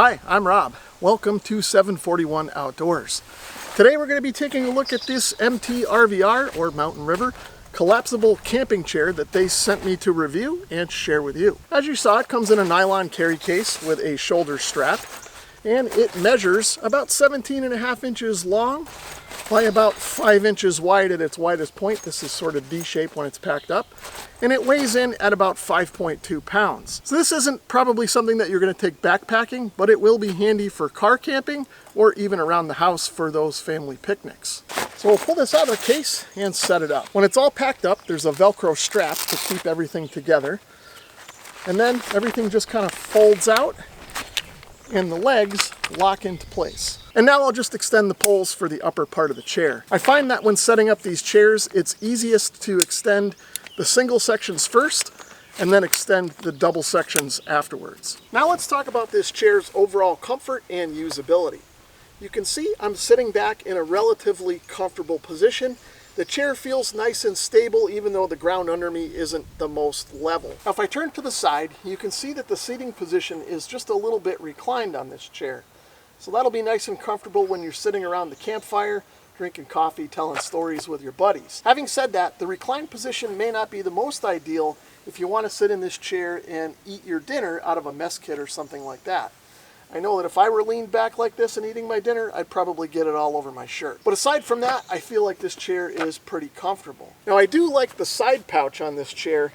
Hi, I'm Rob. Welcome to 741 Outdoors. Today we're going to be taking a look at this MTRVR, or Mountain River, collapsible camping chair that they sent me to review and share with you. As you saw, it comes in a nylon carry case with a shoulder strap, and it measures about 17.5 inches long by about 5 inches wide at its widest point. This is sort of D-shaped when it's packed up, and it weighs in at about 5.2 pounds. So this isn't probably something that you're going to take backpacking, but it will be handy for car camping or even around the house for those family picnics. So we'll pull this out of the case and set it up. When it's all packed up, there's a Velcro strap to keep everything together, and then everything just kind of folds out and the legs lock into place. And now I'll just extend the poles for the upper part of the chair. I find that when setting up these chairs, it's easiest to extend the single sections first and then extend the double sections afterwards. Now let's talk about this chair's overall comfort and usability. You can see I'm sitting back in a relatively comfortable position. The chair feels nice and stable even though the ground under me isn't the most level. Now if I turn to the side, you can see that the seating position is just a little bit reclined on this chair. So that'll be nice and comfortable when you're sitting around the campfire, drinking coffee, telling stories with your buddies. Having said that, the reclined position may not be the most ideal if you want to sit in this chair and eat your dinner out of a mess kit or something like that. I know that if I were leaned back like this and eating my dinner, I'd probably get it all over my shirt. But aside from that, I feel like this chair is pretty comfortable. Now I do like the side pouch on this chair.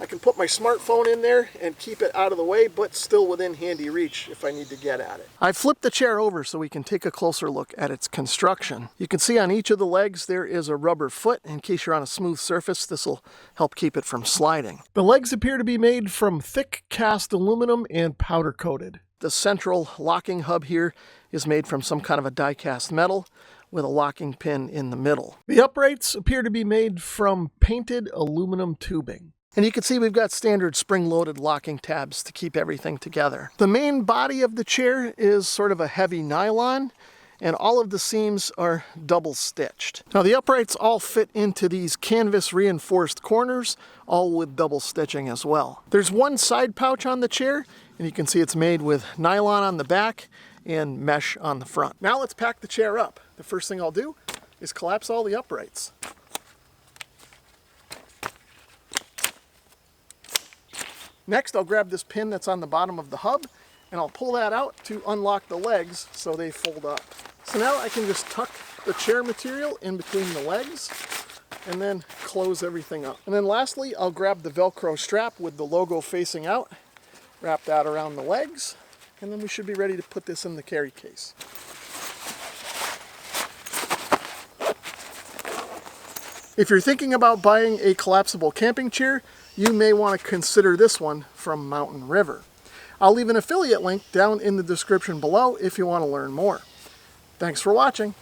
I can put my smartphone in there and keep it out of the way, but still within handy reach if I need to get at it. I've flipped the chair over so we can take a closer look at its construction. You can see on each of the legs there is a rubber foot. In case you're on a smooth surface, this will help keep it from sliding. The legs appear to be made from thick cast aluminum and powder coated. The central locking hub here is made from some kind of a die-cast metal with a locking pin in the middle. The uprights appear to be made from painted aluminum tubing. And you can see we've got standard spring-loaded locking tabs to keep everything together. The main body of the chair is sort of a heavy nylon, and all of the seams are double stitched. Now the uprights all fit into these canvas reinforced corners, all with double stitching as well. There's one side pouch on the chair, and you can see it's made with nylon on the back and mesh on the front. Now let's pack the chair up. The first thing I'll do is collapse all the uprights. Next, I'll grab this pin that's on the bottom of the hub, and I'll pull that out to unlock the legs so they fold up. So now I can just tuck the chair material in between the legs and then close everything up. And then lastly, I'll grab the Velcro strap with the logo facing out, wrap that around the legs, and then we should be ready to put this in the carry case. If you're thinking about buying a collapsible camping chair, you may want to consider this one from Mountain River. I'll leave an affiliate link down in the description below if you want to learn more. Thanks for watching.